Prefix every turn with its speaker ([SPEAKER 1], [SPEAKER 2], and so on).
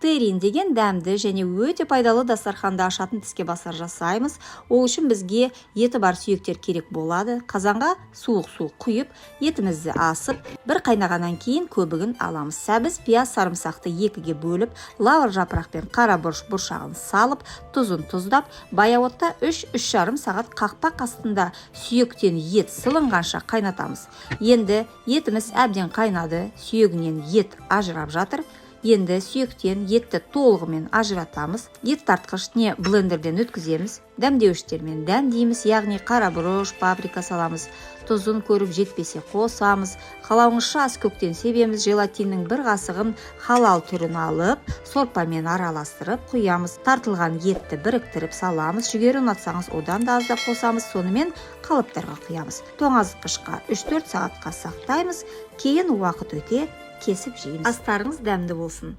[SPEAKER 1] терин деген дәмді және өте пайдалы дастарханды ашатын тіске басар жасаймыз. Ол үшін бізге еті бар сүйектер керек болады. Қазанға суық су құйып, етімізді асып, бір қайнағаннан кейін көбігін аламыз. Сәбіз, пияз, сарымсақты екіге бөліп, лавр жапырақ пен қара бұрыш бұршағын салып, тұзын тұздап, баяу отта 3-3,5 сағат қақпақ астында сүйектен ет сылынғанша қайнатамыз. Енді етіміз әбден қайнады, сүйегінен ет ажырап жатыр. Енді сүйектен етті толығымен ажыратамыз. Ет тартқыш не блендерден өткіземіз. Дәмдеуіштермен дәмдейміз, яғни қара бұрыш, паприка саламыз. Тұзын көріп жетпесе қосамыз. Қалауыңызша аскөктен себеміз. Желатиннің бір қасығын халал түрін алып, сорпамен араластырып құямыз. Тартылған етті біріктіріп саламыз. Жүгері ұнатсаңыз одан да аздап қосамыз. Сонымен қалыптарға құямыз. Тоңазытқышқа 3-4 сағатқа сақтаймыз. Кейін уақыт өте кесіп жейміз. Астарыңыз дәмді болсын.